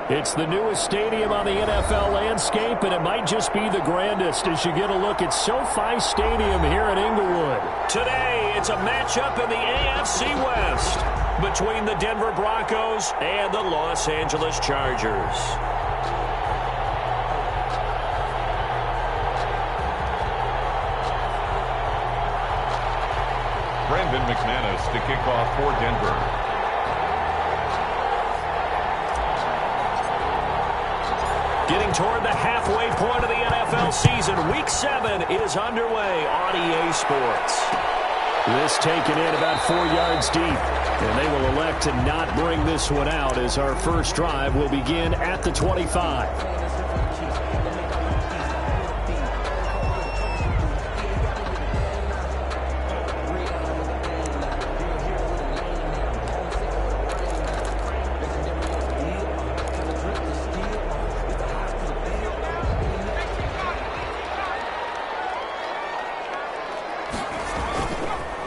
It's the newest stadium on the NFL landscape, and it might just be the grandest as you get a look at SoFi Stadium here in Inglewood. Today, it's a matchup in the AFC West between the Denver Broncos and the Los Angeles Chargers. Brandon McManus to kick off for Denver. Getting toward the halfway point of the NFL season, Week 7 is underway on EA Sports. This taken in about 4 yards deep, and they will elect to not bring this one out as our first drive will begin at the 25.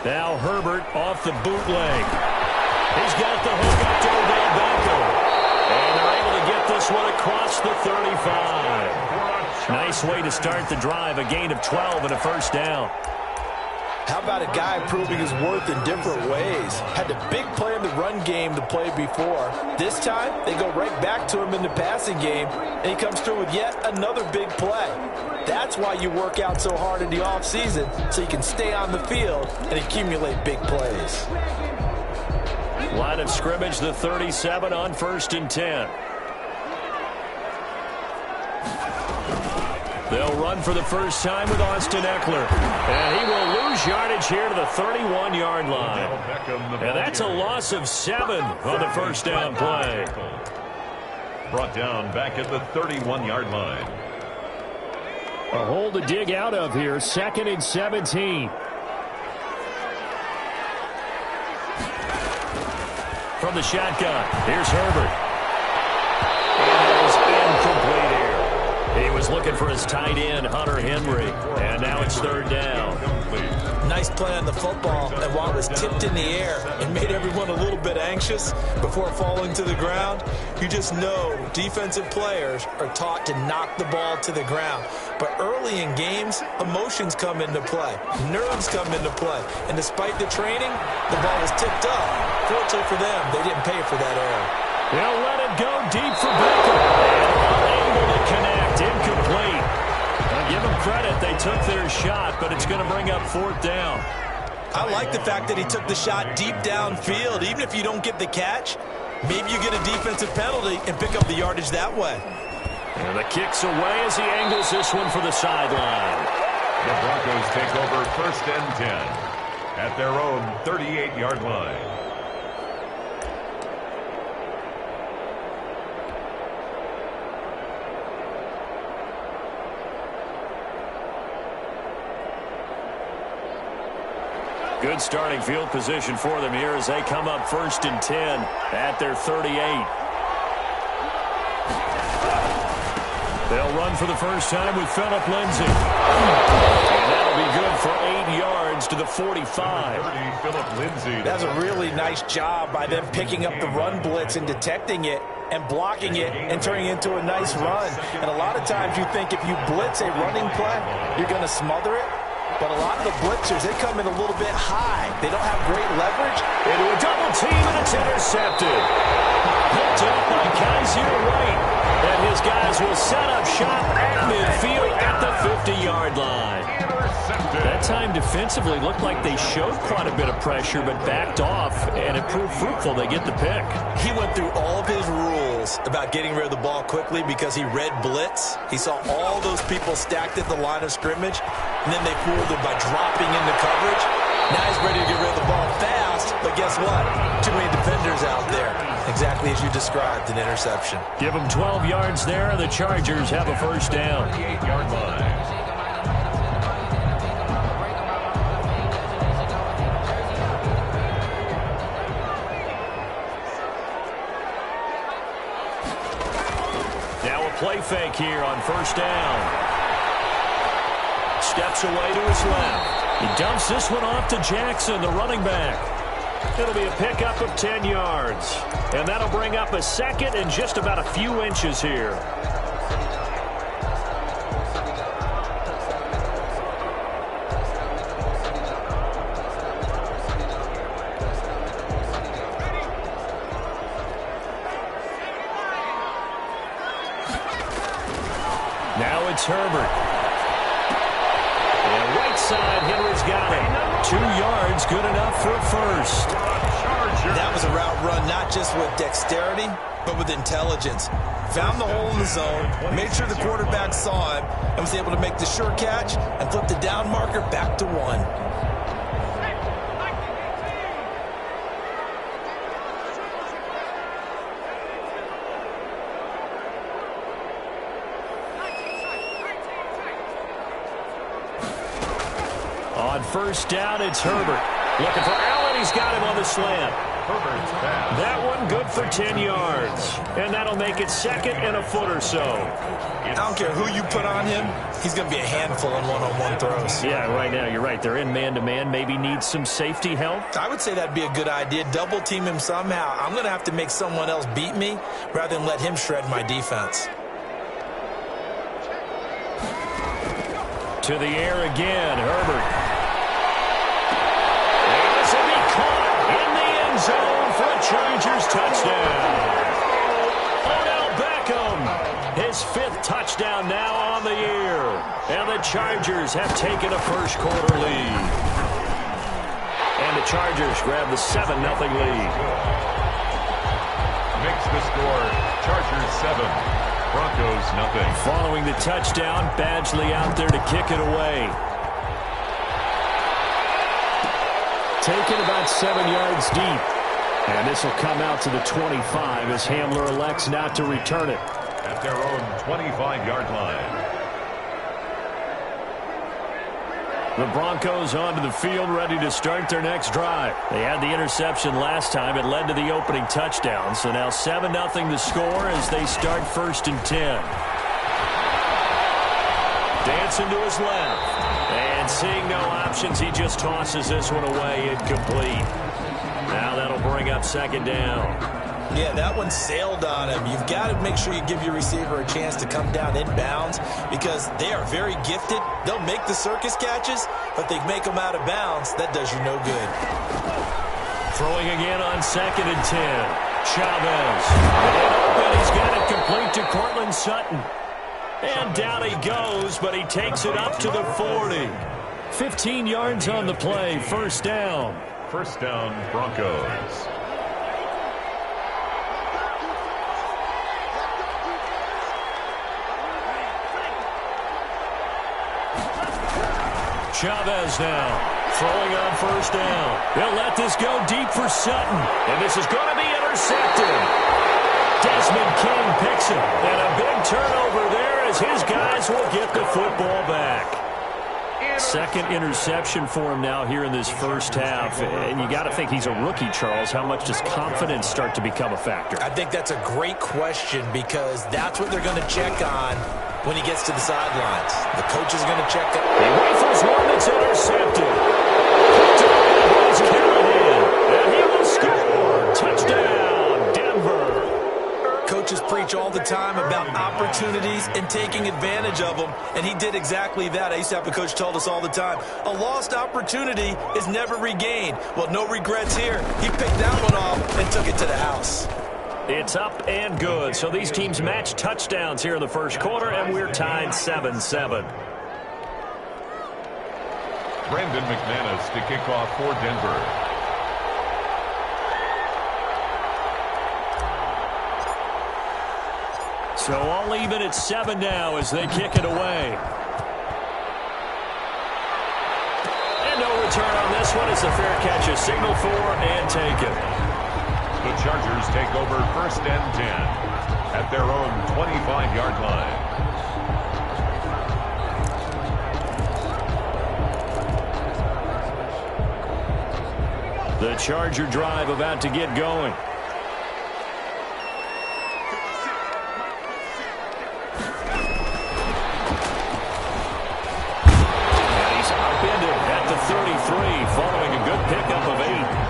Now Herbert off the bootleg. He's got the hook up to Odell Beckham. And they're able to get this one across the 35. Nice way to start the drive. A gain of 12 and a first down. How about a guy proving his worth in different ways? Had the big play in the run game to play before. This time, they go right back to him in the passing game, and he comes through with yet another big play. That's why you work out so hard in the offseason, so you can stay on the field and accumulate big plays. Line of scrimmage, the 37 on 1st and 10. They'll run for the first time with Austin Eckler. And he will lose yardage here to the 31-yard line. And that's a loss of 7 on the first down play. Brought down back at the 31-yard line. A hole to dig out of here, 2nd and 17. From the shotgun, here's Herbert. And it is incomplete here. He was looking for his tight end, Hunter Henry. And now it's 3rd down. Nice play on the football, and while it was tipped in the air and made everyone a little bit anxious before falling to the ground, you just know defensive players are taught to knock the ball to the ground. But early in games, emotions come into play. Nerves come into play. And despite the training, the ball was tipped up. Fortunately for them, they didn't pay for that error. They'll let it go deep for Beckham. And unable to connect. Incomplete. Now give them credit. They took their shot, but it's going to bring up 4th down. I like the fact that he took the shot deep downfield. Even if you don't get the catch, maybe you get a defensive penalty and pick up the yardage that way. And the kick's away as he angles this one for the sideline. The Broncos take over 1st and 10 at their own 38-yard line. Good starting field position for them here as they come up 1st and 10 at their 38. They'll run for the first time with Phillip Lindsay. And that'll be good for 8 yards to the 45. That's a really nice job by them picking up the run blitz and detecting it and blocking it and turning it into a nice run. And a lot of times you think if you blitz a running play, you're going to smother it. But a lot of the blitzers, they come in a little bit high. They don't have great leverage. Into a double team, and it's intercepted. Picked up by Kaiser White. And his guys will set up shop at midfield at the 50-yard line. That time defensively looked like they showed quite a bit of pressure, but backed off, and it proved fruitful. They get the pick. He went through all of his rules about getting rid of the ball quickly because he read blitz. He saw all those people stacked at the line of scrimmage, and then they fooled him by dropping into coverage. Now he's ready to get rid of the ball fast, but guess what? Too many defenders out there. Exactly as you described, an interception. Give them 12 yards there, and the Chargers have a first down. 38-yard line. Play fake here on 1st down. Steps away to his left. He dumps this one off to Jackson, the running back. It'll be a pickup of 10 yards. And that'll bring up a second and just about a few inches here. Now it's Herbert. And right side, Henry's got it. 2 yards, good enough for a first. That was a route run not just with dexterity, but with intelligence. Found the hole in the zone, made sure the quarterback saw him, and was able to make the sure catch and flip the down marker back to 1. On first down, it's Herbert. Looking for Allen. He's got him on the slant. That one good for 10 yards. And that'll make it second and a foot or so. I don't care who you put on him, he's going to be a handful in one-on-one throws. Yeah, right now, you're right. They're in man-to-man. Maybe needs some safety help. I would say that'd be a good idea. Double team him somehow. I'm going to have to make someone else beat me rather than let him shred my defense. To the air again, Herbert. This will be caught in the end zone for a Chargers touchdown. Odell Beckham, his 5th touchdown now on the year. And the Chargers have taken a first-quarter lead. And the Chargers grab the 7-0 lead. Makes the score Chargers 7, Broncos nothing. Following the touchdown, Badgley out there to kick it away. Taken about 7 yards deep. And this will come out to the 25 as Hamler elects not to return it. At their own 25-yard line. The Broncos onto the field ready to start their next drive. They had the interception last time. It led to the opening touchdown. So now 7-0 the score as they start 1st and 10. Dancing to his left. And seeing no options, he just tosses this one away incomplete. Now that'll bring up 2nd down. Yeah, that one sailed on him. You've got to make sure you give your receiver a chance to come down inbounds because they are very gifted. They'll make the circus catches, but they make them out of bounds. That does you no good. Throwing again on 2nd and 10. Chavez. And he's got it complete to Cortland Sutton. And down he goes, but he takes it up to the 40. 15 yards on the play. 1st down. 1st down, Broncos. Chavez now, throwing on 1st down. They'll let this go deep for Sutton, and this is going to be intercepted. Desmond King picks it, and a big turnover there as his guys will get the football back. 2nd interception for him now here in this 1st half, and you got to think he's a rookie, Charles. How much does confidence start to become a factor? I think that's a great question because that's what they're going to check on when he gets to the sidelines. The coach is going to check it. He rifles one that's intercepted. He's carried in, and he will score. Touchdown, Denver. Coaches preach all the time about opportunities and taking advantage of them, and he did exactly that. I used to have a coach told us all the time, a lost opportunity is never regained. Well, no regrets here. He picked that one off and took it to the house. It's up and good. So these teams match touchdowns here in the 1st quarter, and we're tied 7-7. Brandon McManus to kick off for Denver. So all even at 7 now as they kick it away. And no return on this one as the fair catch is signaled for and taken. The Chargers take over 1st and 10 at their own 25-yard line. The Charger drive about to get going. And he's upended at the 33 following a good pickup of 8.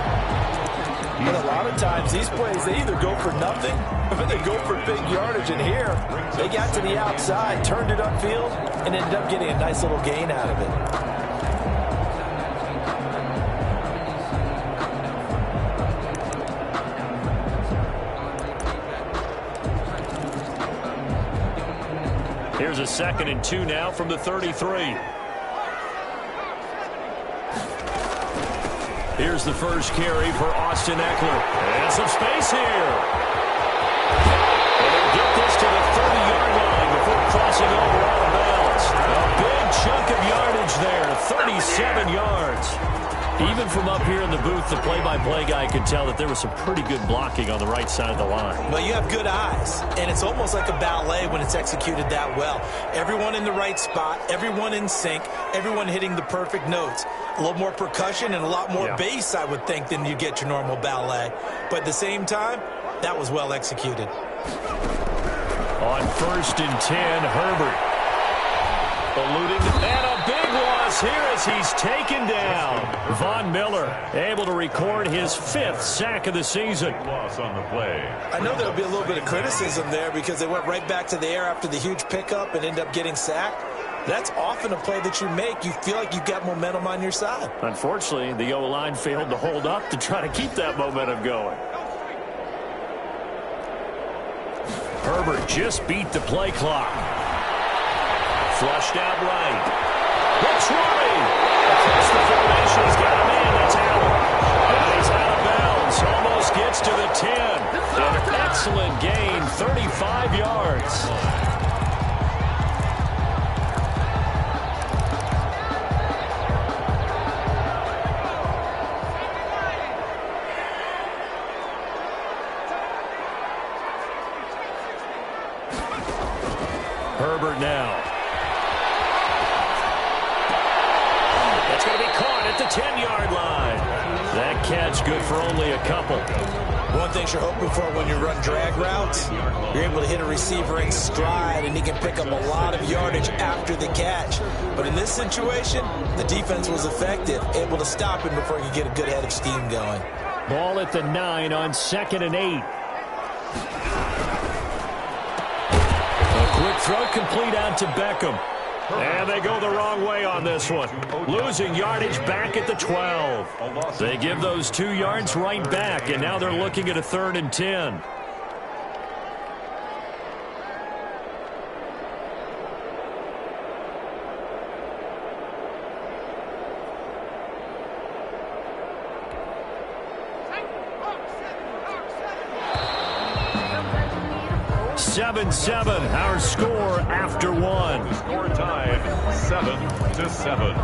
And a lot of times, these plays, they either go for nothing or they go for big yardage. And here, they got to the outside, turned it upfield, and ended up getting a nice little gain out of it. Here's a 2nd and 2 now from the 33. Here's the first carry for Austin Eckler. And some space here. And they'll get this to the 30-yard line before crossing over out of bounds. A big chunk of yardage there, 37 yards. Even from up here in the booth, the play-by-play guy could tell that there was some pretty good blocking on the right side of the line. Well, you have good eyes, and it's almost like a ballet when it's executed that well. Everyone in the right spot, everyone in sync, everyone hitting the perfect notes. A little more percussion and a lot more bass, I would think, than you get your normal ballet. But at the same time, that was well executed. On 1st and 10, Herbert. Eluding, and a big loss here as he's taken down. Von Miller able to record his 5th sack of the season. Loss on the play. I know there'll be a little bit of criticism there because they went right back to the air after the huge pickup and ended up getting sacked. That's often a play that you make. You feel like you've got momentum on your side. Unfortunately, the O-line failed to hold up to try to keep that momentum going. Herbert just beat the play clock. Flushed out right. Looks right. Across the formation, he's got a man. That's Allen. And he's out of bounds. Almost gets to the 10. An excellent gain, 35 yards. Herbert now. That's going to be caught at the 10-yard line. That catch good for only a couple. One thing you're hoping for when you run drag routes, you're able to hit a receiver in stride, and he can pick up a lot of yardage after the catch. But in this situation, the defense was effective, able to stop him before he could get a good head of steam going. Ball at the 9 on 2nd and 8. Quick throw complete out to Beckham. And they go the wrong way on this one. Losing yardage back at the 12. They give those 2 yards right back, and now they're looking at a 3rd and 10. Our score after 1. Score tied 7-7.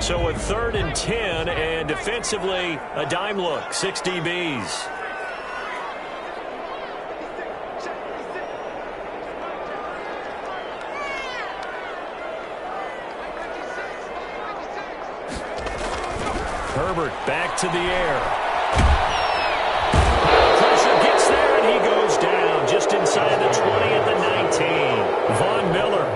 So a 3rd and 10, and defensively a dime look, 6 DBs. Herbert back to the air. Pressure gets there, and he goes down just inside the 20 at the 19. Von Miller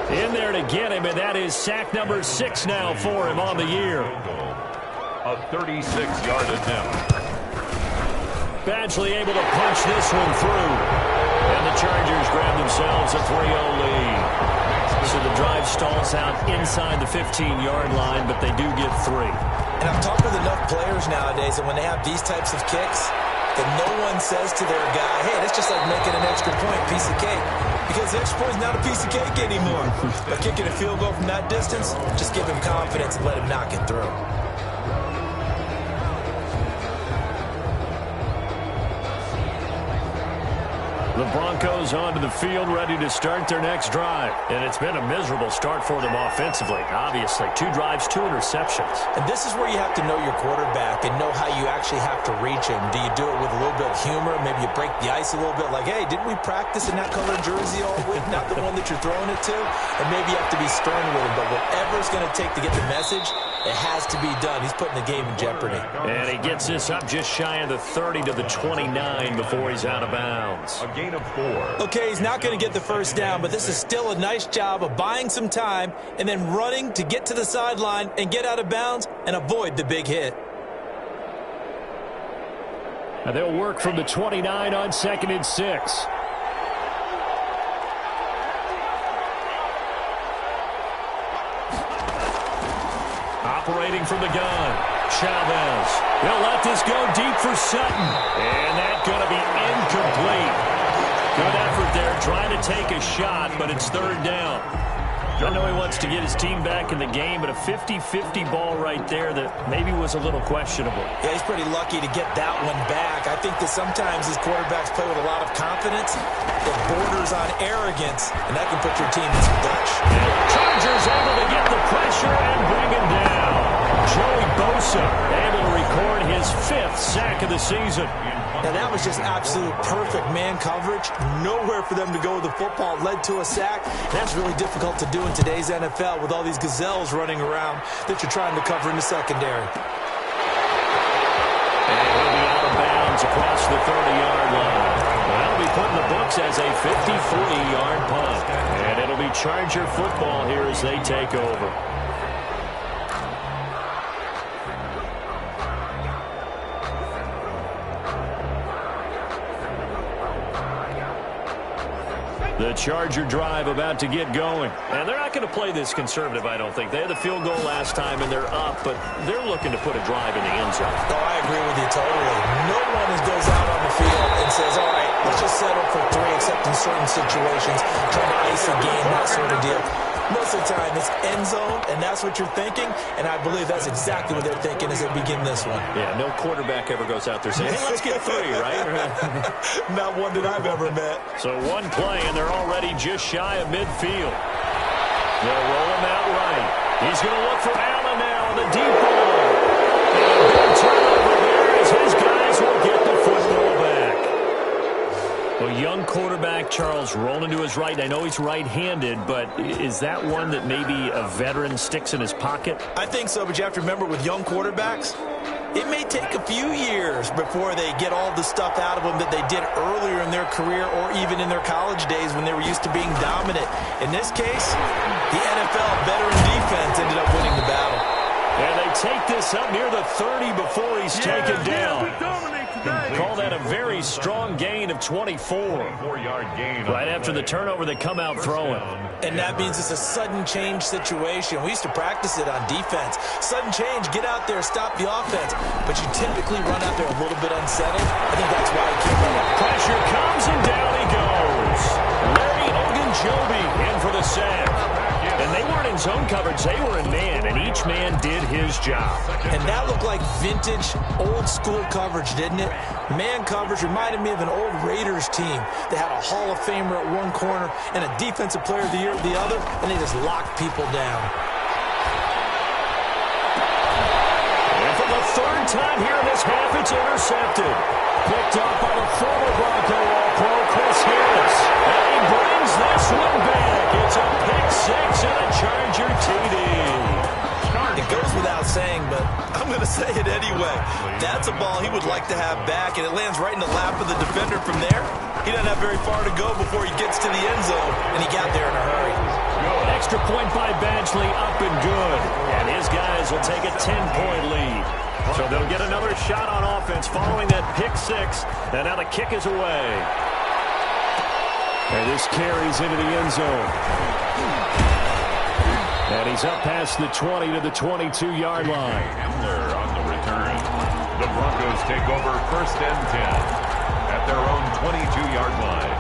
in there to get him, and that is sack number 6 now for him on the year. A 36-yard attempt. Badgley able to punch this one through. And the Chargers grab themselves a 3-0 lead. So the drive stalls out inside the 15-yard line, but they do get 3. And I've talked with enough players nowadays, and when they have these types of kicks, that no one says to their guy, hey, that's just like making an extra point, piece of cake. Because the extra point is not a piece of cake anymore. By kicking a field goal from that distance, just give him confidence and let him knock it through. The Broncos onto the field, ready to start their next drive. And it's been a miserable start for them offensively. Obviously, 2 drives, 2 interceptions. And this is where you have to know your quarterback and know how you actually have to reach him. Do you do it with a little bit of humor? Maybe you break the ice a little bit like, hey, didn't we practice in that color jersey all week? Not the one that you're throwing it to. And maybe you have to be stern with him. But whatever it's going to take to get the message, It has to be done. He's putting the game in jeopardy. And he gets this up just shy of the 30 to the 29 before he's out of bounds. A gain of 4. Okay, he's not going to get the first down, but this is still a nice job of buying some time and then running to get to the sideline and get out of bounds and avoid the big hit. And they'll work from the 29 on 2nd and 6. Operating from the gun, Chavez. They'll let this go deep for Sutton. And that's going to be incomplete. Good effort there trying to take a shot, but it's 3rd down. I know he wants to get his team back in the game, but a 50-50 ball right there that maybe was a little questionable. Yeah, he's pretty lucky to get that one back. I think that sometimes these quarterbacks play with a lot of confidence that borders on arrogance, and that can put your team in some Dutch. Chargers able to get the pressure and bring him down. Joey Bosa able to record his 5th sack of the season. Now, that was just absolute perfect man coverage. Nowhere for them to go with the football. Led to a sack. That's really difficult to do in today's NFL with all these gazelles running around that you're trying to cover in the secondary. And he'll be out of bounds across the 30-yard line. That'll be put in the books as a 53-yard punt. And it'll be Charger football here as they take over. The Charger drive about to get going. And they're not going to play this conservative, I don't think. They had the field goal last time, and they're up, but they're looking to put a drive in the end zone. Oh, I agree with you totally. No one goes out on the field and says, all right, let's just settle for 3, except in certain situations, trying to ice a game, that sort of deal. Most of the time, it's end zone, and that's what you're thinking, and I believe that's exactly what they're thinking as they begin this one. Yeah, no quarterback ever goes out there saying, hey, let's get 3, right? Not one that I've ever met. So one play, and they're already just shy of midfield. They'll roll him out right. He's going to look for Allen now on the deep ball. And a big turnover there as his guys will get the football back. Well, young quarterback Charles rolling to his right. I know he's right-handed, but is that one that maybe a veteran sticks in his pocket? I think so, but you have to remember with young quarterbacks, it may take a few years before they get all the stuff out of them that they did earlier in their career or even in their college days when they were used to being dominant. In this case, the NFL veteran defense ended up winning the battle. And they take this up near the 30 before he's taken down. Call that a very strong gain of 24. 4-yard gain. Right after the turnover, they come out throwing. And that means it's a sudden change situation. We used to practice it on defense. Sudden change, get out there, stop the offense. But you typically run out there a little bit unsettled. I think that's why he came in. Pressure comes, and down he goes. Larry Ogunjobi in for the sack. And they weren't in zone coverage, they were in man, and each man did his job. And that looked like vintage, old-school coverage, didn't it? Man coverage reminded me of an old Raiders team. They had a Hall of Famer at one corner and a Defensive Player of the Year at the other, and they just locked people down. And for the 3rd time here in this half, it's intercepted. Picked up by the former Bronco All-Pro, Chris Harris. And he brings this one back. It's a pick-6 and a Charger TD. It goes without saying, but I'm going to say it anyway. That's a ball he would like to have back, and it lands right in the lap of the defender from there. He doesn't have very far to go before he gets to the end zone, and he got there in a hurry. An extra point by Badgley, up and good. And his guys will take a 10-point lead. So they'll get another shot on offense following that pick-6, and now the kick is away. And this carries into the end zone. And he's up past the 20 to the 22-yard line. Hamler on the return. The Broncos take over 1st and 10 at their own 22-yard line.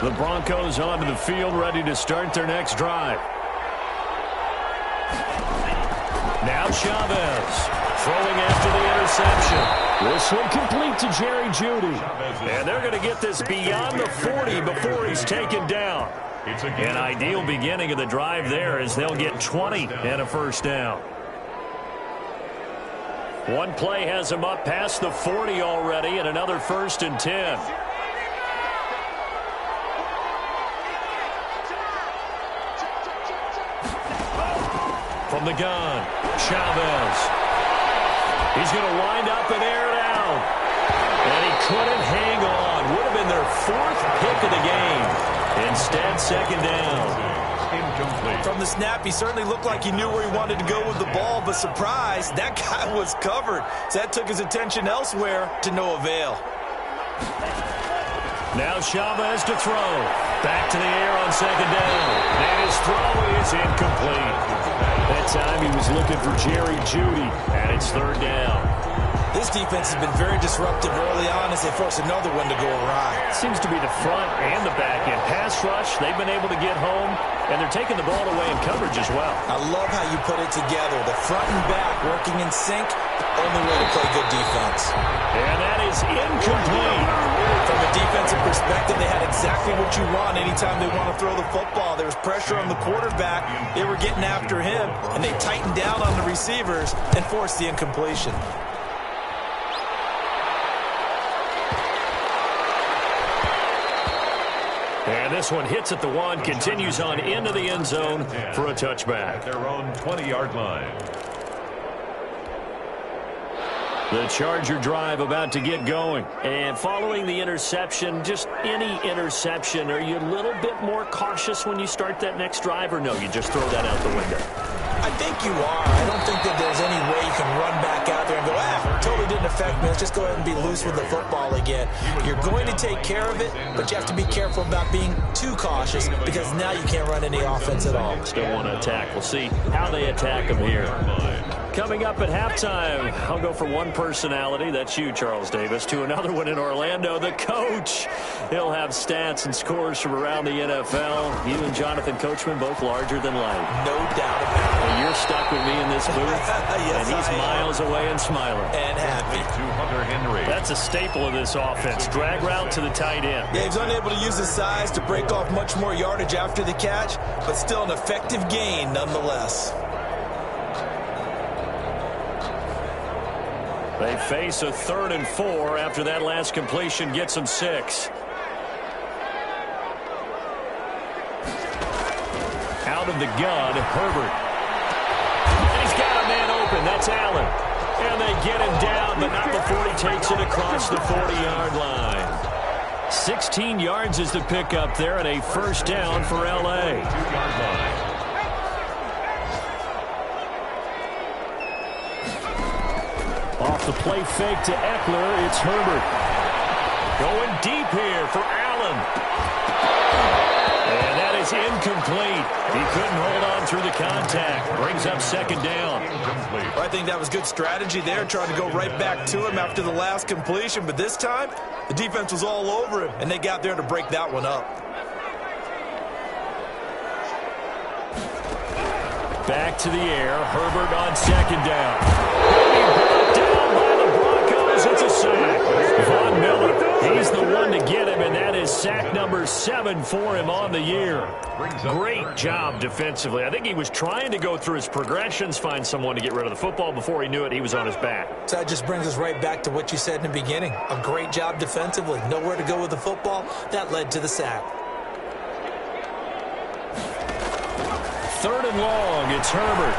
The Broncos onto the field, ready to start their next drive. Now Chavez throwing after the interception. This one complete to Jerry Jeudy. And they're going to get this beyond the 40 before he's taken down. An ideal beginning of the drive there as they'll get 20 and a 1st down. One play has him up past the 40 already, and another 1st and 10. From the gun, Chavez. He's going to wind up and air it out. And he couldn't hang on. Would have been their 4th pick of the game. Instead, 2nd down. Incomplete. From the snap, he certainly looked like he knew where he wanted to go with the ball, but surprise, that guy was covered. So that took his attention elsewhere to no avail. Now Chavez to throw. Back to the air on 2nd down. And his throw is incomplete. That time he was looking for Jerry Jeudy, and it's 3rd down. This defense has been very disruptive early on as they force another one to go awry. Seems to be the front and the back end. Pass rush, they've been able to get home, and they're taking the ball away in coverage as well. I love how you put it together. The front and back working in sync, only way to play good defense. And that is incomplete. From a defensive perspective, they had exactly what you want anytime they want to throw the football. There was pressure on the quarterback. They were getting after him, and they tightened down on the receivers and forced the incompletion. And this one hits at the 1, continues on into the end zone for a touchback. At their own 20-yard line. The Charger drive about to get going. And following the interception, just any interception, are you a little bit more cautious when you start that next drive, or no, you just throw that out the window? I think you are. I don't think that there's any way you can run back out there and go, totally didn't affect me. Let's just go ahead and be loose with the football again. You're going to take care of it, but you have to be careful about being too cautious because now you can't run any offense at all. Still want to attack. We'll see how they attack them here. Coming up at halftime, I'll go from one personality, that's you, Charles Davis, to another one in Orlando, the coach. He'll have stats and scores from around the NFL. You and Jonathan Coachman, both larger than life. No doubt about it. And you're stuck with me in this booth, yes, and he's miles away and smiling. And happy. To Hunter Henry. That's a staple of this offense. Drag route to the tight end. Yeah, he was unable to use his size to break off much more yardage after the catch, but still an effective gain nonetheless. They face a 3rd and 4 after that last completion gets them 6. Out of the gun, Herbert. And he's got a man open. That's Allen. And they get him down, but not before he takes it across the 40-yard line. 16 yards is the pickup there, and a 1st down for L.A. 2-yard line. Off the play fake to Eckler, it's Herbert. Going deep here for Allen. And that is incomplete. He couldn't hold on through the contact. Brings up 2nd down. I think that was good strategy there, trying to go right back to him after the last completion. But this time, the defense was all over him, and they got there to break that one up. Back to the air. Herbert on 2nd down. Down by the Broncos. It's a sack. Von Miller, he's the one to get him, and that is sack number 7 for him on the year. Great job defensively. I think he was trying to go through his progressions, find someone to get rid of the football. Before he knew it, he was on his back. So that just brings us right back to what you said in the beginning. A great job defensively. Nowhere to go with the football. That led to the sack. 3rd and long. It's Herbert.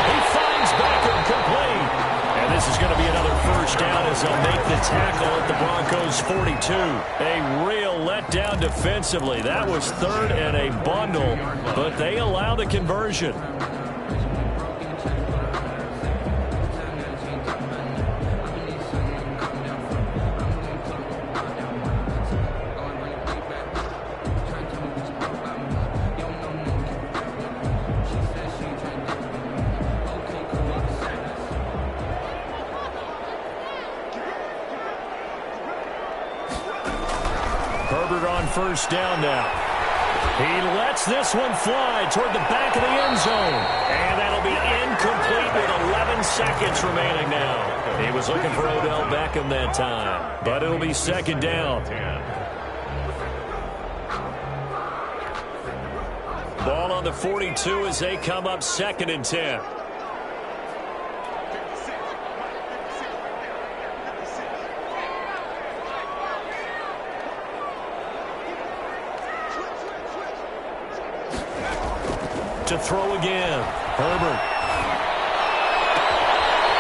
He finds Beckham complete. And this is going to be another 1st down as they'll make the tackle at the Broncos 42. A real letdown defensively. That was 3rd and a bundle, but they allow the conversion. Herbert on 1st down now. He lets this one fly toward the back of the end zone. And that'll be incomplete with 11 seconds remaining now. He was looking for Odell Beckham that time. But it'll be 2nd down. Ball on the 42 as they come up 2nd and 10. to throw again. Herbert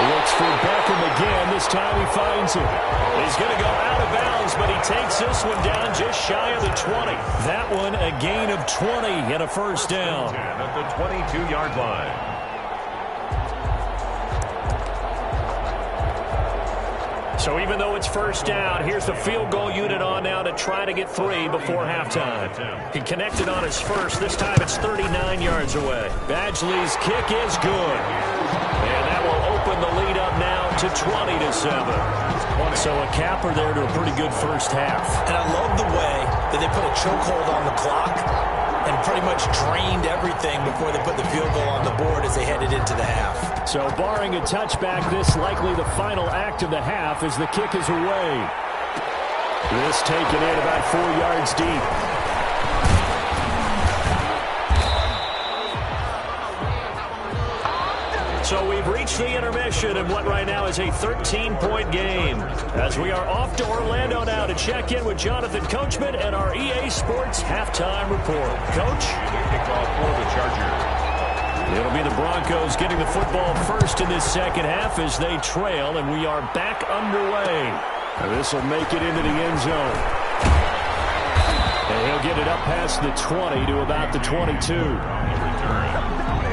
looks for Beckham again. This time he finds him. He's going to go out of bounds, but he takes this one down just shy of the 20. That one a gain of 20 and a first down. At the 22-yard line. So even though it's first down, here's the field goal unit on now to try to get 3 before halftime. He connected on his first. This time it's 39 yards away. Badgley's kick is good. And that will open the lead up now to 20-7. So a capper there to a pretty good first half. And I love the way that they put a chokehold on the clock and pretty much drained everything before they put the field goal on the board as they headed into the half. So barring a touchback, this likely the final act of the half as the kick is away. This taken in about 4 yards deep. So we've reached the intermission in what right now is a 13-point game. As we are off to Orlando now to check in with Jonathan Coachman and our EA Sports halftime report. Coach? Kickoff for the Chargers. It'll be the Broncos getting the football first in this second half as they trail, and we are back underway. This will make it into the end zone. And he'll get it up past the 20 to about the 22.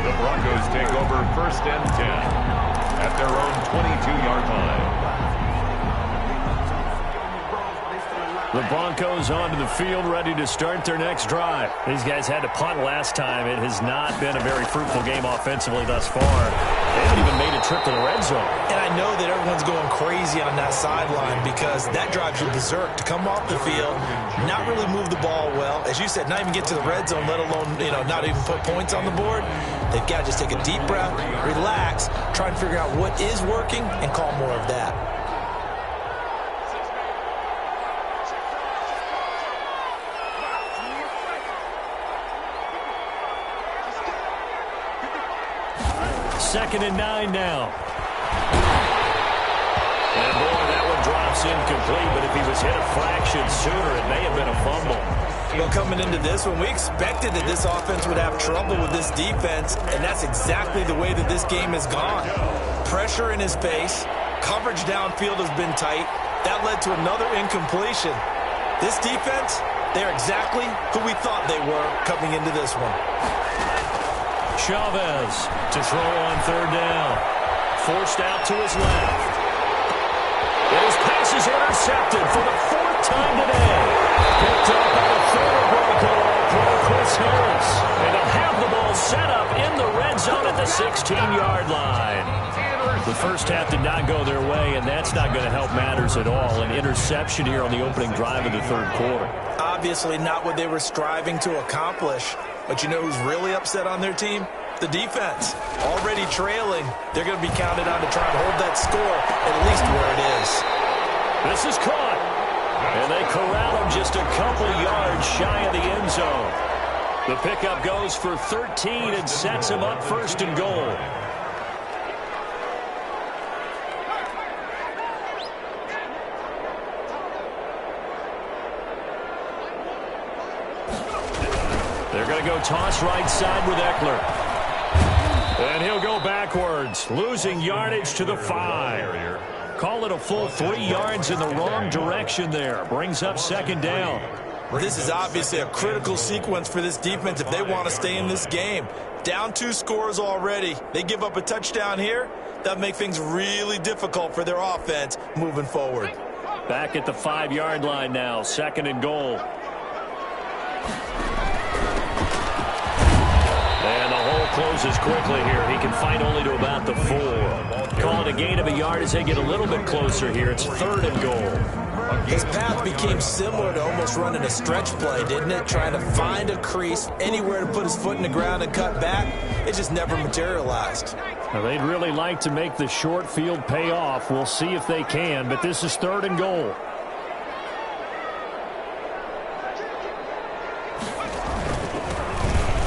The Broncos take over first and 10 at their own 22-yard line. The Broncos onto the field, ready to start their next drive. These guys had to punt last time. It has not been a very fruitful game offensively thus far. They haven't even made a trip to the red zone. And I know that everyone's going crazy on that sideline because that drives you berserk. To come off the field, not really move the ball well. As you said, not even get to the red zone, let alone, not even put points on the board. They've got to just take a deep breath, relax, try and figure out what is working, and call more of that. Second and 9 now. And boy, that one drops incomplete, but if he was hit a fraction sooner, it may have been a fumble. Well, coming into this one, we expected that this offense would have trouble with this defense, and that's exactly the way that this game has gone. Pressure in his face, coverage downfield has been tight. That led to another incompletion. This defense, they're exactly who we thought they were coming into this one. Chavez to throw on third down. Forced out to his left. And his pass is intercepted for the 4th time today. Picked up by the third Bronco all-pro Chris Harris. And they'll have the ball set up in the red zone at the 16-yard line. The first half did not go their way, and that's not going to help matters at all. An interception here on the opening drive of the third quarter. Obviously not what they were striving to accomplish. But you know who's really upset on their team? The defense. Already trailing. They're going to be counted on to try and hold that score at least where it is. This is caught. And they corral him just a couple yards shy of the end zone. The pickup goes for 13 and sets him up first and goal. They're going to go toss right side with Eckler. And he'll go backwards, losing yardage to the 5. Call it a full 3 yards in the wrong direction there. Brings up second down. This is obviously a critical sequence for this defense if they want to stay in this game. Down 2 scores already. They give up a touchdown here. That make things really difficult for their offense moving forward. Back at the 5-yard line now, second and goal. And the hole closes quickly here. He can find only to about the 4. Call it a gain of a yard as they get a little bit closer here. It's third and goal. His path became similar to almost running a stretch play, didn't it? Trying to find a crease, anywhere to put his foot in the ground and cut back. It just never materialized. Now, they'd really like to make the short field pay off. We'll see if they can, but this is third and goal.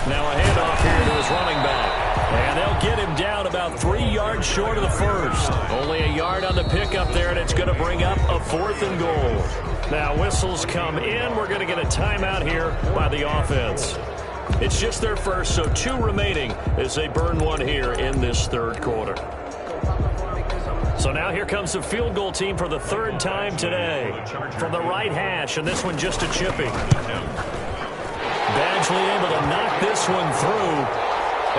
Now a handoff here to his running back. And they'll get him down about 3 yards short of the first. Only a yard on the pickup there, and it's going to bring up a 4th and goal. Now whistles come in. We're going to get a timeout here by the offense. It's just their first, so 2 remaining as they burn one here in this third quarter. So now here comes the field goal team for the 3rd time today. From the right hash, and this one just a chipping. Badgley able to knock this one through,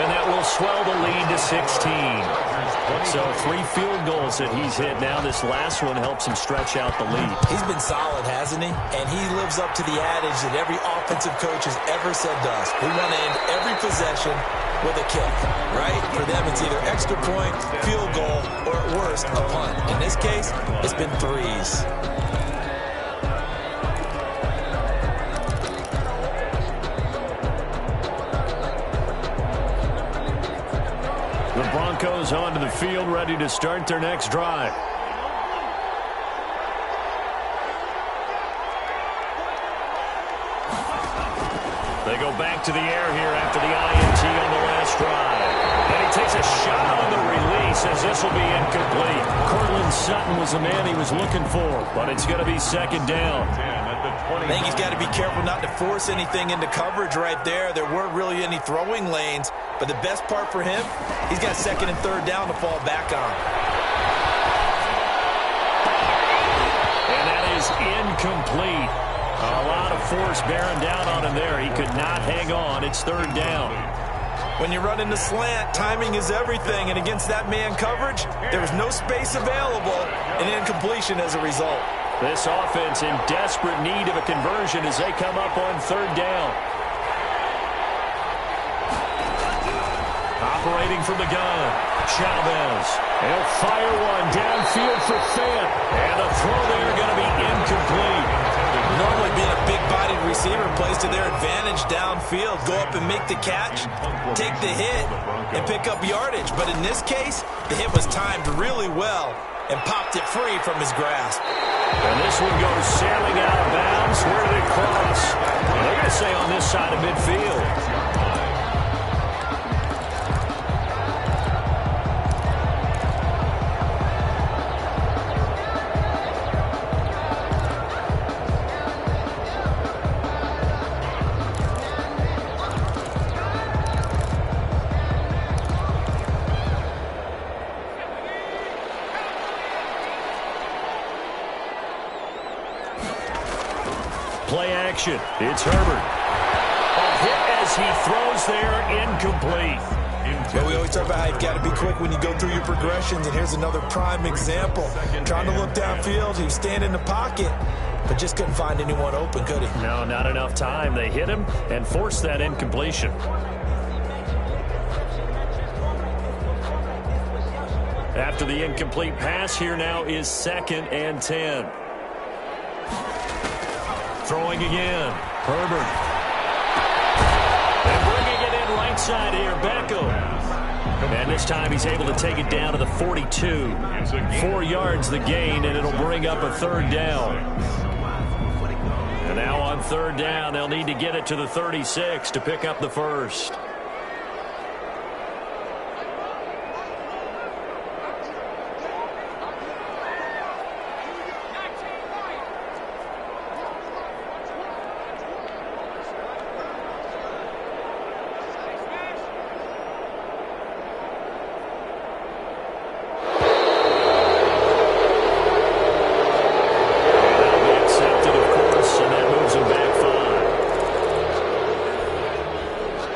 and that will swell the lead to 16. So 3 field goals that he's hit now. This last one helps him stretch out the lead. He's been solid, hasn't he? And he lives up to the adage that every offensive coach has ever said to us. We want to end every possession with a kick, right? For them, it's either extra point, field goal, or at worst, a punt. In this case, it's been 3s. The Broncos onto the field, ready to start their next drive. They go back to the air here after the INT on the last drive. And he takes a shot on the release as this will be incomplete. Cortland Sutton was the man he was looking for, but it's going to be 2nd down. I think he's got to be careful not to force anything into coverage right there. There weren't really any throwing lanes, but the best part for him, he's got 2nd and 3rd down to fall back on. And that is incomplete. A lot of force bearing down on him there. He could not hang on. It's 3rd down. When you run in the slant, timing is everything, and against that man coverage, there was no space available, and incompletion as a result. This offense in desperate need of a conversion as they come up on 3rd down. Operating from the gun, Chavez. He'll fire one downfield for Fant. And the throw there going to be incomplete. Normally being a big-bodied receiver plays to their advantage downfield. Go up and make the catch, take the hit, and pick up yardage. But in this case, the hit was timed really well and popped it free from his grasp. And this one goes sailing out of bounds. Where did it cross? Well, they're going to say on this side of midfield. Play action. It's Herbert. A hit as he throws there, incomplete. Well, we always talk about how you've got to be quick when you go through your progressions, and here's another prime example. Trying to look downfield, he was standing in the pocket, but just couldn't find anyone open, could he? No, not enough time. They hit him and forced that incompletion. After the incomplete pass, here now is 2nd and 10. Throwing again. Herbert. And bringing it in right side here. Beckham. And this time he's able to take it down to the 42. 4 yards the gain, and it'll bring up a 3rd down. And now on 3rd down, they'll need to get it to the 36 to pick up the first.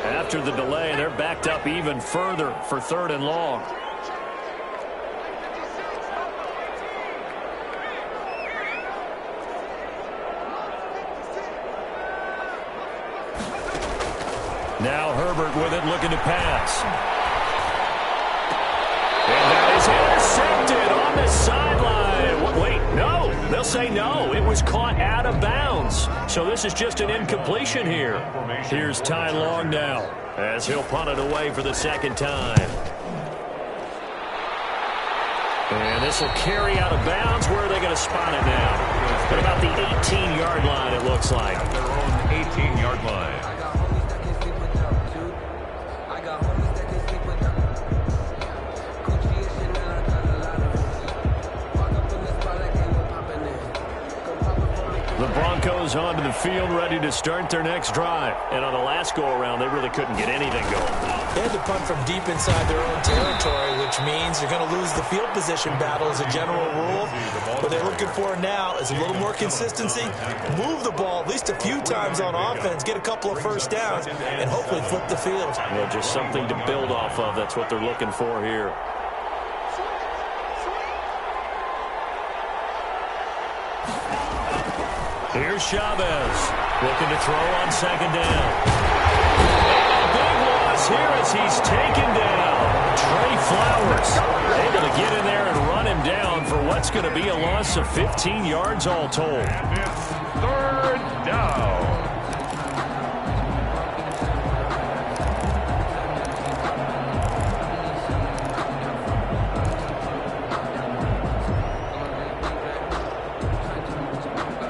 After the delay, they're backed up even further for 3rd and long. Now Herbert with it, looking to pass. And that is intercepted on the sideline. Wait, no. They'll say no. It was caught out of bounds. So this is just an incompletion here. Here's Ty Long now as he'll punt it away for the 2nd time. And this will carry out of bounds. Where are they going to spot it now? At about the 18-yard line, it looks like. At their own 18-yard line. Broncos onto the field, ready to start their next drive. And on the last go-around, they really couldn't get anything going. They had to punt from deep inside their own territory, which means you're going to lose the field position battle as a general rule. What they're looking for now is a little more consistency, move the ball at least a few times on offense, get a couple of first downs, and hopefully flip the field. Well, just something to build off of. That's what they're looking for here. Here's Chavez, looking to throw on second down. And a big loss here as he's taken down. Trey Flowers able to get in there and run him down for what's going to be a loss of 15 yards all told. And it's third down.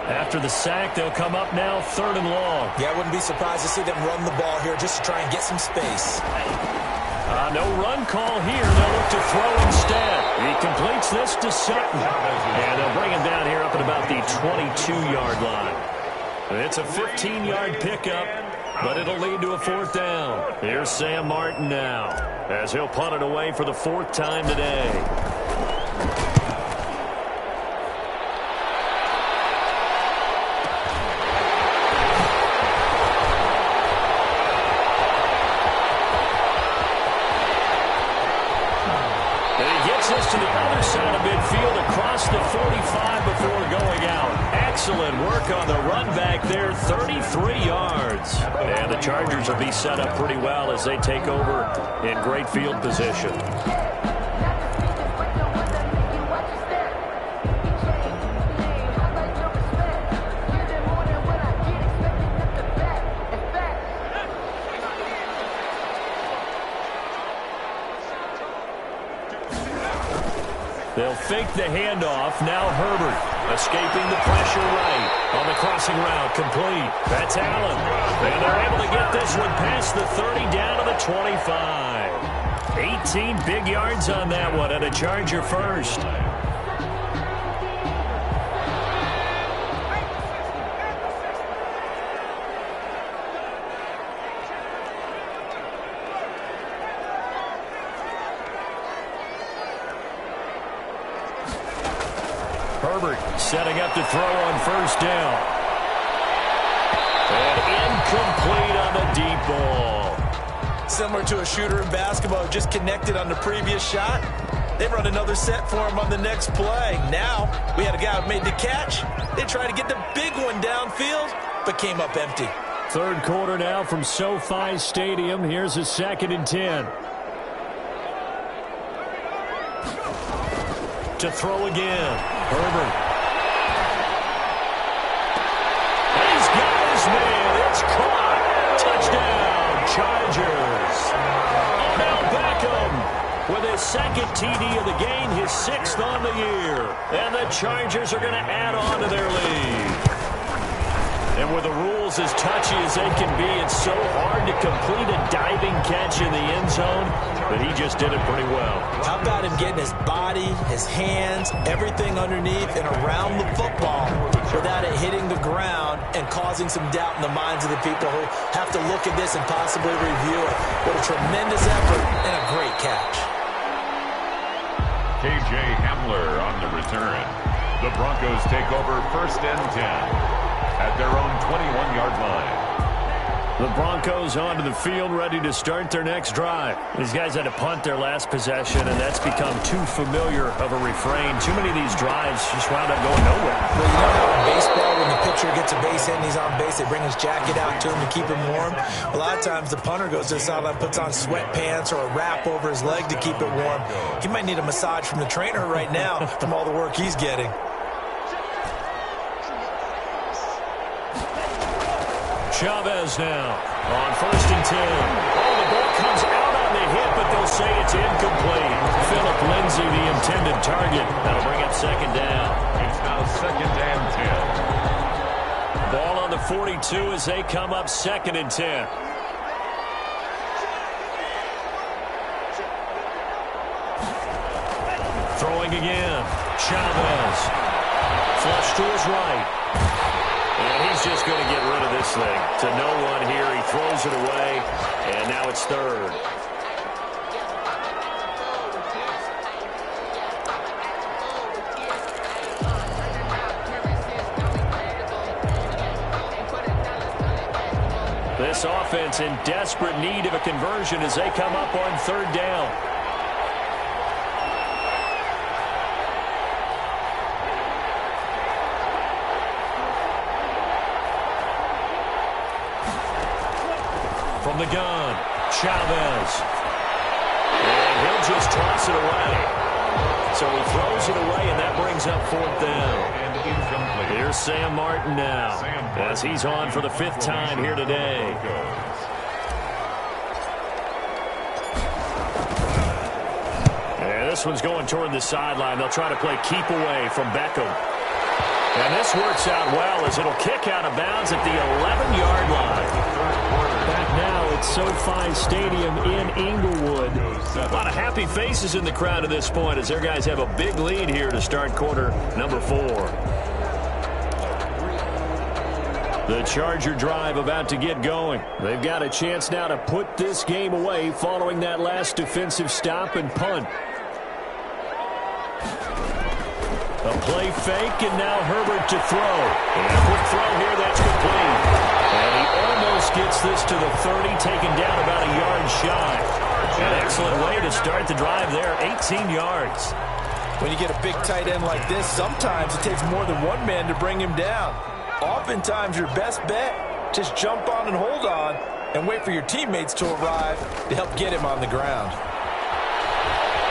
After the sack, they'll come up now third and long. Yeah, I wouldn't be surprised to see them run the ball here just to try and get some space. No run call here. They'll look to throw instead. He completes this to Sutton. And they'll bring him down here up at about the 22-yard line. It's a 15-yard pickup, but it'll lead to a fourth down. Here's Sam Martin now, as he'll punt it away for the fourth time today. To the other side of midfield across the 45 before going out. Excellent work on the run back there, 33 yards. And the Chargers will be set up pretty well as they take over in great field position. They'll fake the handoff. Now Herbert escaping the pressure right. On the crossing route, complete. That's Allen. And they're able to get this one past the 30 down to the 25. 18 big yards on that one, and a Charger first. Herbert setting up to throw on first down. And incomplete on the deep ball. Similar to a shooter in basketball who just connected on the previous shot. They run another set for him on the next play. Now, we had a guy who made the catch. They tried to get the big one downfield, but came up empty. Third quarter now from SoFi Stadium. Here's a 2nd and 10. To throw again. Herbert. He's got his man. It's caught. Touchdown, Chargers. Odell Beckham with his second TD of the game, his 6th on the year. And the Chargers are going to add on to their lead. And with the rules as touchy as they can be, it's so hard to complete a diving catch in the end zone, but he just did it pretty well. How about him getting his body, his hands, everything underneath and around the football without it hitting the ground and causing some doubt in the minds of the people who have to look at this and possibly review it. What a tremendous effort and a great catch. K.J. Hamler on the return. The Broncos take over 1st and 10. At their own 21-yard line. The Broncos onto the field, ready to start their next drive. These guys had to punt their last possession, and that's become too familiar of a refrain. Too many of these drives just wound up going nowhere. Well, you know how in baseball, when the pitcher gets a base hit and he's on base, they bring his jacket out to him to keep him warm. A lot of times, the punter goes to the sideline, puts on sweatpants or a wrap over his leg to keep it warm. He might need a massage from the trainer right now from all the work he's getting. Chavez now on 1st and 10. Oh, the ball comes out on the hit, but they'll say it's incomplete. Philip Lindsay, the intended target. That'll bring up 2nd down. It's now 2nd and 10. Ball on the 42 as they come up 2nd and 10. Throwing again. Chavez. Flush to his right. And he's just going to get rid of this thing. To no one here. He throws it away, and now it's third. This offense in desperate need of a conversion as they come up on third down. From the gun, Chavez. And he'll just toss it away. So he throws it away, and that brings up fourth down. Here's Sam Martin now, as he's on for the fifth time here today. And this one's going toward the sideline. They'll try to play keep away from Beckham. And this works out well as it'll kick out of bounds at the 11-yard line. Back now at SoFi Stadium in Inglewood. A lot of happy faces in the crowd at this point as their guys have a big lead here to start quarter number 4. The Charger drive about to get going. They've got a chance now to put this game away following that last defensive stop and punt. A play fake, and now Herbert to throw. And a quick throw here, that's complete. And he almost gets this to the 30, taken down about a yard shy. An excellent way to start the drive there, 18 yards. When you get a big tight end like this, sometimes it takes more than one man to bring him down. Oftentimes, your best bet, just jump on and hold on and wait for your teammates to arrive to help get him on the ground.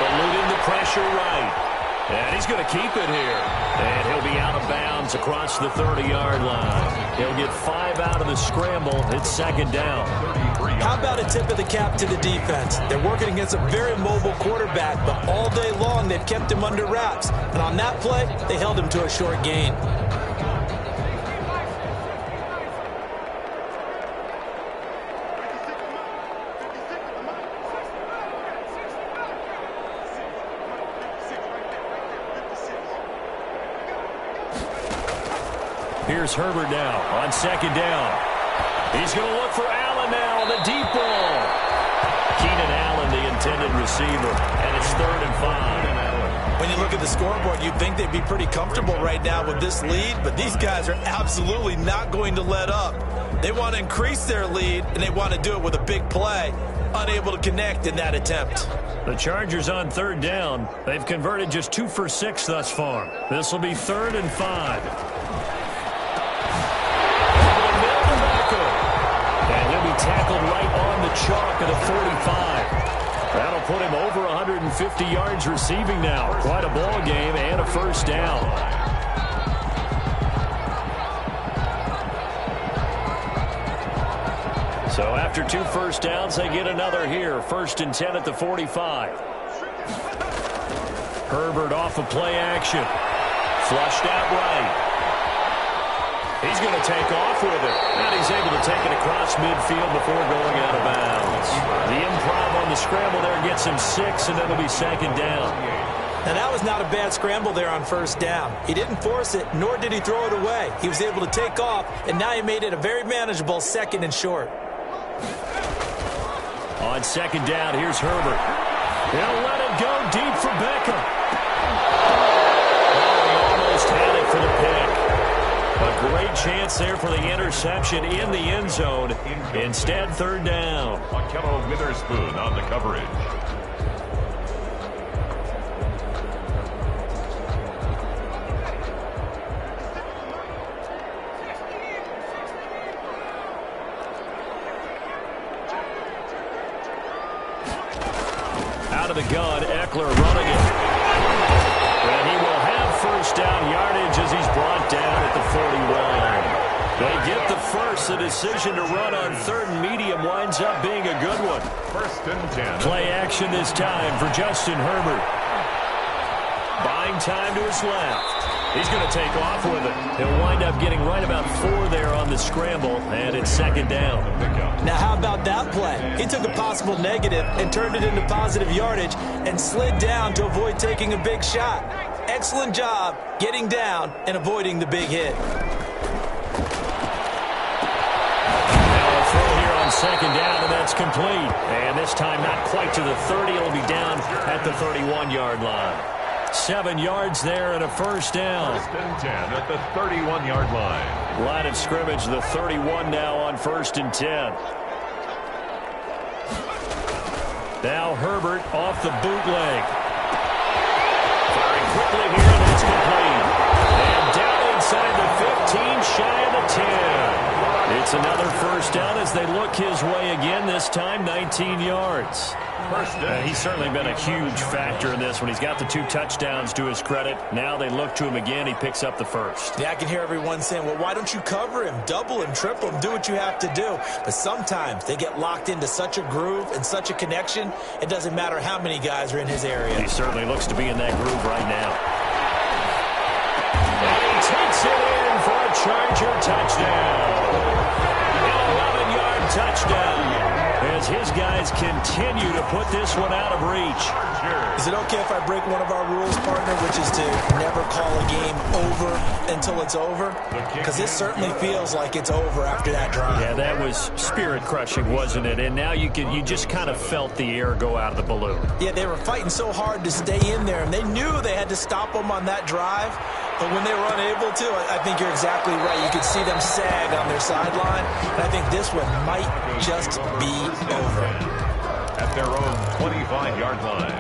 Eluding the pressure right. And he's going to keep it here. And he'll be out of bounds across the 30-yard line. He'll get 5 out of the scramble. It's second down. How about a tip of the cap to the defense? They're working against a very mobile quarterback, but all day long they've kept him under wraps. And on that play, they held him to a short gain. Here's Herbert now on second down. He's going to look for Allen now on the deep ball. Keenan Allen, the intended receiver, and it's 3rd and 5. When you look at the scoreboard, you'd think they'd be pretty comfortable right now with this lead, but these guys are absolutely not going to let up. They want to increase their lead, and they want to do it with a big play. Unable to connect in that attempt. The Chargers on third down. They've converted just 2 for 6 thus far. This will be 3rd and 5. Tackled right on the chalk of the 45. That'll put him over 150 yards receiving now. Quite a ball game and a first down. So after 2 first downs, they get another here. 1st and 10 at the 45. Herbert off of play action. Flushed out right. He's going to take off with it, and he's able to take it across midfield before going out of bounds. The improv on the scramble there gets him 6, and it'll be second down. Now, that was not a bad scramble there on first down. He didn't force it, nor did he throw it away. He was able to take off, and now he made it a very manageable 2nd and short. On second down, here's Herbert. He'll let it go deep for Beckham. Oh, he almost had it for the pick. A great chance there for the interception in the end zone. Instead, 3rd down. Akello Witherspoon on the coverage. Out of the gun, Eckler running it. And he will have first down yardage as he's brought down at the 41. They get the first. The decision to run on 3rd and medium winds up being a good one. 1st and 10. Play action this time for Justin Herbert. Buying time to his left. He's going to take off with it. He'll wind up getting right about 4 there on the scramble, and it's 2nd down. Now, how about that play? He took a possible negative and turned it into positive yardage and slid down to avoid taking a big shot. Excellent job getting down and avoiding the big hit. second down, and that's complete. And this time not quite to the 30. It'll be down at the 31-yard line. 7 yards there and a first down. First and 10 at the 31-yard line. Line of scrimmage, the 31 now on first and 10. Now Herbert off the bootleg. Firing quickly here, and that's complete. And down inside the 15, shy of the 10. It's another first down as they look his way again, this time 19 yards. He's certainly been a huge factor in this one. He's got the 2 touchdowns to his credit. Now they look to him again. He picks up the first. Yeah, I can hear everyone saying, well, why don't you cover him, double him, triple him, do what you have to do. But sometimes they get locked into such a groove and such a connection, it doesn't matter how many guys are in his area. He certainly looks to be in that groove right now. And he takes it in for a Charger touchdown. An 11-yard touchdown. As his guys continue to put this one out of reach. Is it okay if I break one of our rules, partner, which is to never call a game over until it's over? Because this certainly feels like it's over after that drive. Yeah, that was spirit-crushing, wasn't it? And now you just kind of felt the air go out of the balloon. Yeah, they were fighting so hard to stay in there, and they knew they had to stop them on that drive. But when they were unable to, I think you're exactly right. You could see them sag on their sideline. And I think this one might just be over. At their own 25-yard line.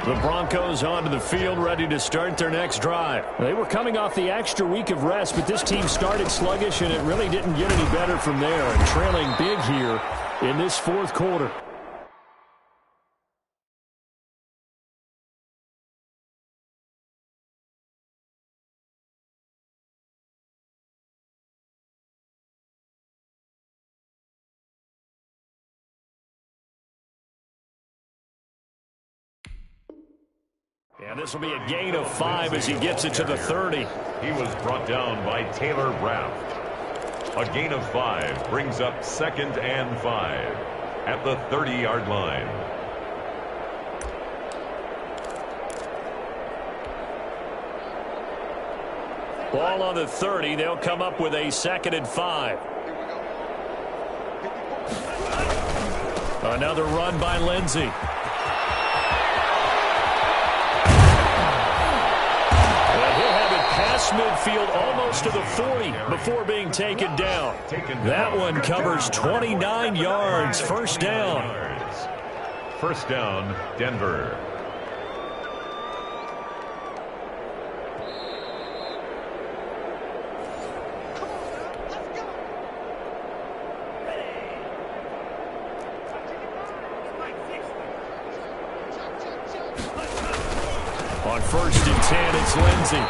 The Broncos onto the field, ready to start their next drive. They were coming off the extra week of rest, but this team started sluggish, and it really didn't get any better from there. And trailing big here in this fourth quarter. And this will be a gain of 5 as he gets it to the 30. He was brought down by Taylor Raft. A gain of 5 brings up 2nd and 5 at the 30-yard line. Ball on the 30. They'll come up with a 2nd and 5. Another run by Lindsey. Past midfield almost to the 40 before being taken down. That one covers 29 yards. First down. First down, Denver. On 1st and 10, it's Lindsey.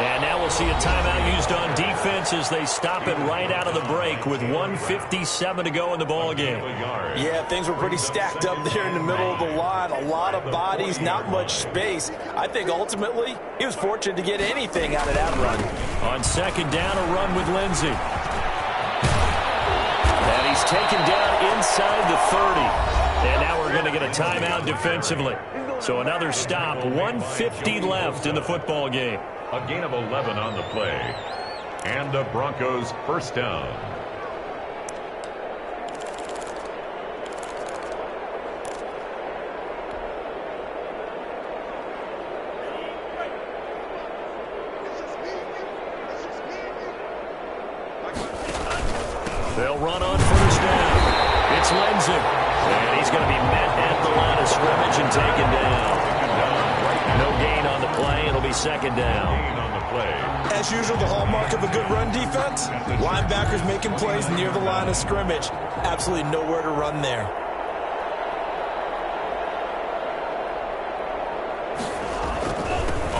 And now we'll see a timeout used on defense as they stop it right out of the break with 1:57 to go in the ball game. Yeah, things were pretty stacked up there in the middle of the line. A lot of bodies, not much space. I think ultimately he was fortunate to get anything out of that run. On 2nd down, a run with Lindsey. And he's taken down inside the 30. And now we're going to get a timeout defensively. So another stop, 1:50 left in the football game. A gain of 11 on the play. And the Broncos first down. They'll run on first down. It's Lindsey. And he's going to be met at the line of scrimmage and taken down. No gain on the play. It'll be 2nd down. As usual, the hallmark of a good run defense, linebackers making plays near the line of scrimmage. Absolutely nowhere to run there.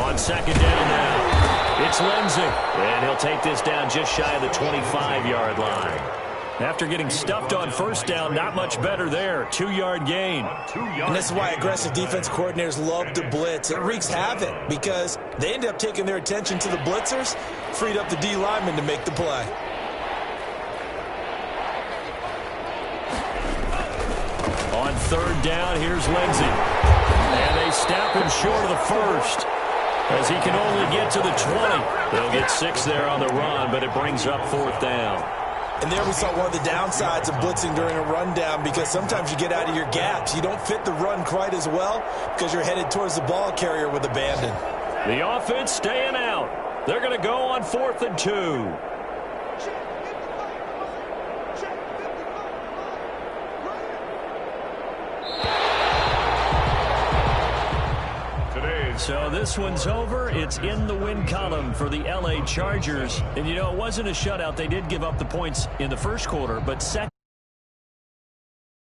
On 2nd down now, it's Lindsey. And he'll take this down just shy of the 25-yard line. After getting stuffed on first down, not much better there. 2-yard gain. And this is why aggressive defense coordinators love to blitz. It wreaks havoc because they end up taking their attention to the blitzers, freed up the D lineman to make the play. On 3rd down, here's Lindsey. And they stop him short of the first. as he can only get to the 20. They'll get 6 there on the run, but it brings up 4th down. And there we saw one of the downsides of blitzing during a rundown, because sometimes you get out of your gaps. You don't fit the run quite as well because you're headed towards the ball carrier with abandon. The offense staying out. They're going to go on 4th and 2. So this one's over. It's in the win column for the LA Chargers. And, you know, it wasn't a shutout. They did give up the points in the first quarter, but second.